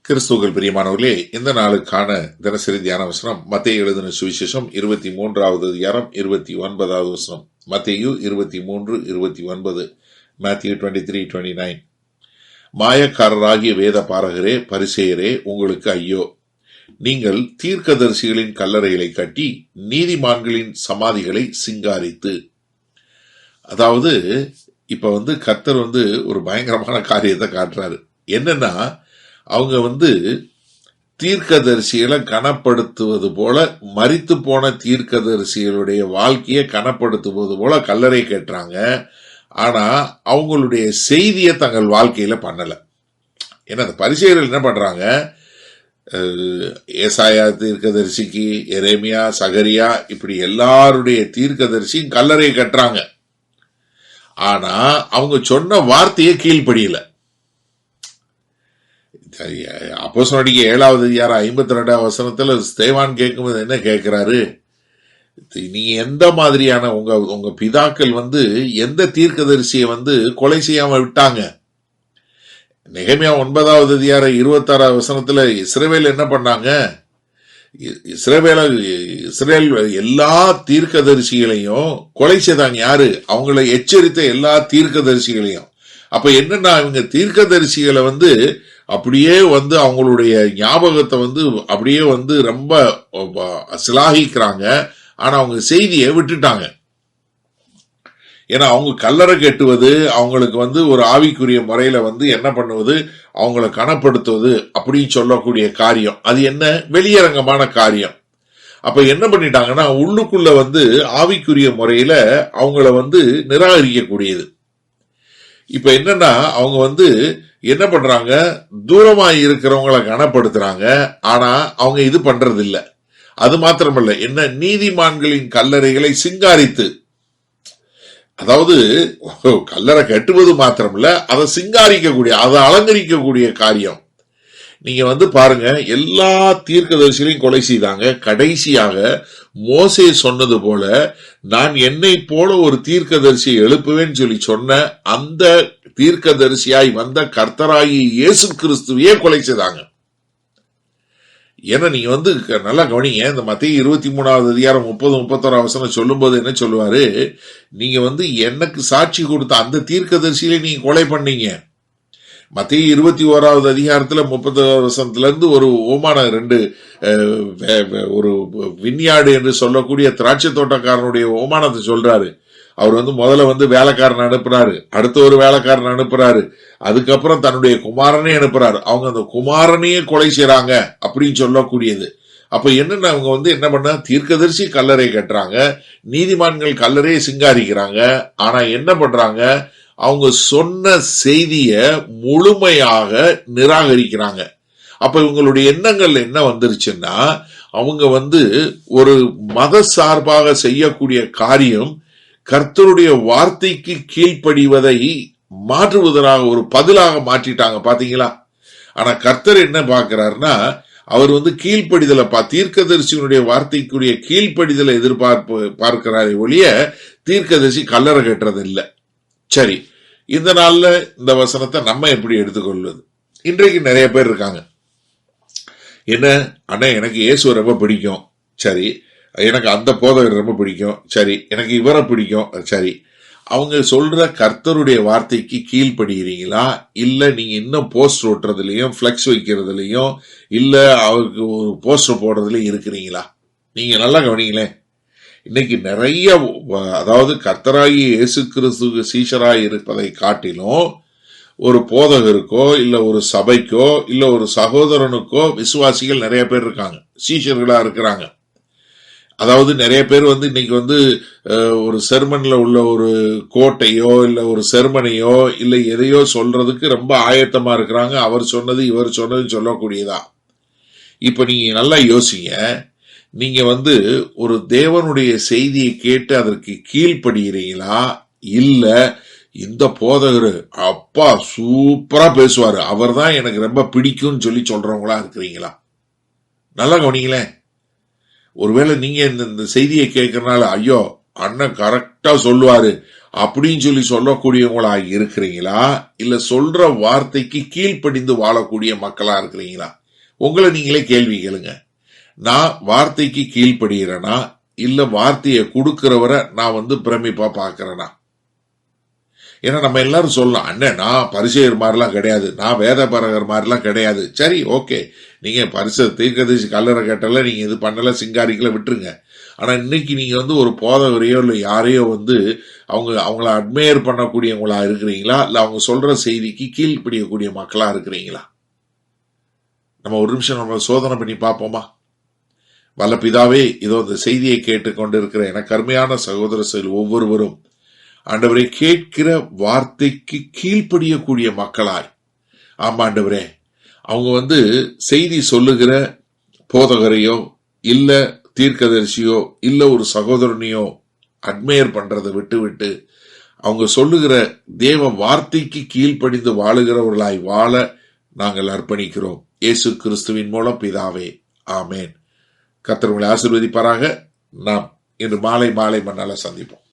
கிறிஸ்துவுக்குள் பிரியமானவர்களே, இந்த நாளுக்கான தினசரி தியான வசனம் மத்தேயு எழுதின சுவிசேஷம் 23வது அதிகாரம் 29வது வசனம். மத்தேயு 23:29. Matthew 23:29. மாயக்காரராகிய வேத பாரகரே, பரிசேயரே, உங்களுக்கு ஐயோ! நீங்கள் தீர்க்கதரிசிகளின் கல்லறைகளை கட்டி நீதிமான்களின் சமாதிகளை சிங்காரித்து. அதாவது இப்ப கர்த்தர் ஒரு பயங்கரமான காரியத்தை காட்டுறாரு. என்னன்னா, அவங்க தீர்க்கதரிசிகளை கனப்படுத்துவது போல, மரித்து போன தீர்க்கதரிசிகளுடைய வாழ்க்கையை கனப்படுத்துவது போல கல்லறை கேட்டுறாங்க. ஆனா அவங்களுடைய செய்தியை தங்கள் வாழ்க்கையில பண்ணல. ஏன்னா அந்த பரிசேயர்கள் என்ன பண்றாங்க, ஏசாயா தீர்க்கதரிசிக்கு, எரேமியா, சகரியா, இப்படி எல்லாருடைய தீர்க்கதரிசியும் கல்லறை கட்டுறாங்க. ஆனா அவங்க சொன்ன வார்த்தையை கீழ்ப்படியல. அப்போஸ்தலர் 7வது அதிகாரம் 52வது வசனத்துல ஸ்தேவான் கேட்கும்போது என்ன கேட்கிறாரு, நீ எந்த மாதிரியான உங்க பிதாக்கள் எந்த தீர்க்கதரிசியை கொலை செய்யாம விட்டாங்க? நெகேமியா 9வது அதிகாரம் 26வது வசனத்துல இஸ்ரவேல் என்ன பண்ணாங்க? இஸ்ரவேல் எல்லா தீர்க்கதரிசிகளையும் கொலை செய்தாங்க. யாரு? அவங்களை எச்சரித்த எல்லா தீர்க்கதரிசிகளையும். அப்ப என்னன்னா, இவங்க தீர்க்கதரிசிகளை அப்படியே அவங்களுடைய ஞாபகத்தை அப்படியே ரொம்ப சிலாகிக்கிறாங்க. ஆனா அவங்க செய்தியை விட்டுட்டாங்க. ஏன்னா அவங்க கல்லறை கட்டுவது, அவங்களுக்கு ஒரு ஆவிக்குரிய முறையில என்ன பண்ணுவது, அவங்கள கனப்படுத்துவது அப்படின்னு சொல்லக்கூடிய காரியம், அது என்ன? வெளியரங்கமான காரியம். அப்ப என்ன பண்ணிட்டாங்கன்னா, உள்ளுக்குள்ள ஆவிக்குரிய முறையில அவங்கள நிராகரிக்கக்கூடியது. இப்ப என்னன்னா, அவங்க என்ன பண்றாங்க, தூரமாய் இருக்கிறவங்களை கனப்படுத்துறாங்க. ஆனா அவங்க இது பண்றது இல்ல. அது மாத்திரமல்ல, என்ன, நீதிமான்களின் கல்லறைகளை சிங்காரித்து, அதாவது கல்லறை கட்டுவது மாத்திரமல்ல, அதை சிங்காரிக்கக்கூடிய, அதை அலங்கரிக்கக்கூடிய காரியம். நீங்க பாருங்க, எல்லா தீர்க்கதரிசிகளையும் கொலை செய்தாங்க. கடைசியாக மோசே சொன்னது போல, நான் என்னை போல ஒரு தீர்க்கதரிசியை எழுப்புவேன்னு சொல்லி சொன்ன அந்த தீர்க்கதரிசியாய் வந்த கர்த்தராகிய இயேசு கிறிஸ்துவையே கொலை செய்தாங்க. ஏன்னா நீங்க நல்லா கவனிங்க, இந்த மத்தேயு 23வது அதிகாரம் 30-31 வசனம் சொல்லும் போது என்ன சொல்லுவாரு, நீங்க எனக்கு சாட்சி கொடுத்த அந்த தீர்க்கதரிசியிலே நீங்க கொலை பண்ணீங்க. மத்தேயு 21வது அதிகாரத்துல 30வது வசனத்துல இருந்து ஒரு ஓமானம், ஒரு வின்யார்டு என்று சொல்லக்கூடிய திராட்சை தோட்டக்காரனுடைய ஓமானத்தை சொல்றாரு. அவர் முதல்ல வேலைக்காரன் அனுப்புறாரு, அடுத்த ஒரு வேலைக்காரன் அனுப்புறாரு, அதுக்கப்புறம் தன்னுடைய குமாரனே அனுப்புறாரு. அவங்க அந்த குமாரனையே கொலை செய்யறாங்க அப்படின்னு சொல்லக்கூடியது. அப்ப என்னன்னா, அவங்க என்ன பண்ண, தீர்க்கதரிசி கல்லறை கட்டுறாங்க, நீதிமான்கள் கல்லறையை சிங்காரிக்கிறாங்க. ஆனா என்ன பண்றாங்க, அவங்க சொன்ன செய்திய முழுமையாக நிராகரிக்கிறாங்க. அப்ப இவங்களுடைய எண்ணங்கள் என்ன வந்துருச்சுன்னா, அவங்க ஒரு மத சார்பாக செய்யக்கூடிய காரியம் கர்த்தருடைய வார்த்தைக்கு கீழ்ப்படிவதை மாற்றுவதற்காக ஒரு பதிலாக மாற்றிட்டாங்க. பாத்தீங்களா? ஆனா கர்த்தர் என்ன பார்க்கிறாருன்னா, அவர் கீழ்ப்படிதலை, தீர்க்கதரிசியினுடைய வார்த்தைக்குரிய கீழ்ப்படிதலை பார்க்கிறாரே ஒழிய தீர்க்கதரிசி கல்லறை கட்டுறது இல்லை. சரி, இந்த நாள்ல இந்த வசனத்தை நம்ம எப்படி எடுத்துக்கொள்வது? இன்றைக்கு நிறைய பேர் இருக்காங்க, என்ன அண்ணா, எனக்கு இயேசு ரொம்ப பிடிக்கும், சரி, எனக்கு அந்த போதகர் ரொம்ப பிடிக்கும், சரி, எனக்கு இவரை பிடிக்கும், சரி, அவங்க சொல்ற கர்த்தருடைய வார்த்தைக்கு கீழ்ப்படுகிறீங்களா? இல்ல நீங்க இன்னும் போஸ்டர் ஓட்டுறதுலயும், பிளெக்ஸ் வைக்கிறதுலயும், இல்ல அவருக்கு ஒரு போஸ்டர் போடுறதுலயும் இருக்கிறீங்களா? நீங்க நல்லா கவனிங்களேன். இன்னைக்கு நிறைய, அதாவது கர்த்தராகிய இயேசு கிறிஸ்துவுக்கு சீஷராய் இருப்பதை காட்டிலும் ஒரு போதகருக்கோ, இல்ல ஒரு சபைக்கோ, இல்ல ஒரு சகோதரனுக்கோ விசுவாசிகள் நிறைய பேர் இருக்காங்க, சீஷர்களா இருக்கிறாங்க. அதாவது நிறைய பேர் இன்னைக்கு ஒரு செர்மன்ல உள்ள ஒரு கோட்டையோ, இல்ல ஒரு செர்மனையோ, இல்ல எதையோ சொல்றதுக்கு ரொம்ப ஆயத்தமா இருக்கிறாங்க. அவர் சொன்னது இவர் சொன்னது சொல்லக்கூடியதா. இப்ப நீங்க நல்லா யோசிங்க, நீங்க ஒரு தேவனுடைய செய்தியை கேட்டு அதற்கு கீழ்ப்படுகிறீங்களா? இல்ல இந்த போதகர் அப்பா சூப்பரா பேசுவாரு, அவர் தான் எனக்கு ரொம்ப பிடிக்கும்னு சொல்லி சொல்றவங்களா இருக்கிறீங்களா? நல்லா கவனிங்களேன். ஒருவேளை நீங்க இந்த செய்தியை கேட்கறதுனால, ஐயோ அண்ணன் கரெக்டா சொல்லுவாரு, அப்படின்னு சொல்லக்கூடியவங்களா இருக்கிறீங்களா, இல்ல சொல்ற வார்த்தைக்கு கீழ்ப்படிந்து வாழக்கூடிய மக்களா இருக்கிறீங்களா? உங்களை நீங்களே கேள்வி கேளுங்க. நான் வார்த்தைக்கு கீழ்ப்படுகிறேனா, இல்ல வார்த்தையை கொடுக்கிறவரை நான் பிரமிப்பா பாக்குறேனா? ஏன்னா நம்ம எல்லாரும் சொல்லலாம், அண்ணன் நான் பரிசேயர் மாதிரிலாம் கிடையாது, நான் வேத பரகர் மாதிரிலாம் கிடையாது. சரி, ஓகே, நீங்க தீர்க்கதரிசி கல்லறை கட்டல, நீங்க இது பண்ணல, சிங்காரிக்கல, விட்டுருங்க. ஆனா இன்னைக்கு நீங்க ஒரு போதவரையோ இல்ல யாரையோ அவங்கள அட்மையர் பண்ணக்கூடியவங்களா இருக்கிறீங்களா, இல்ல அவங்க சொல்ற செய்திக்கு கீழ்ப்படியக்கூடிய மக்களா இருக்கிறீங்களா? நம்ம ஒரு நிமிஷம் நம்ம சோதனை பண்ணி பார்ப்போமா? வல்ல பிதாவே, இதோ இந்த செய்தியை கேட்டுக்கொண்டிருக்கிற எனக்கு அருமையான சகோதர ஒவ்வொருவரும் ஆண்டவரை கேட்கிற வார்த்தைக்கு கீழ்ப்படியக்கூடிய மக்களாய், ஆமா ஆண்டவரே, அவங்க செய்தி சொல்லுகிற போதகரையோ இல்ல தீர்க்கதரிசியோ இல்ல ஒரு சகோதரனையோ அட்மையர் பண்றதை விட்டு அவங்க சொல்லுகிற தேவ வார்த்தைக்கு கீழ்ப்படிந்து வாழுகிறவர்களாய் வாழ நாங்கள் அர்ப்பணிக்கிறோம். இயேசு கிறிஸ்துவின் மூலம் பிதாவே, ஆமேன். கர்த்தர் உங்களை ஆசீர்வதிப்பாராக. நாம் இன்று மாலை மண்ணால சந்திப்போம்.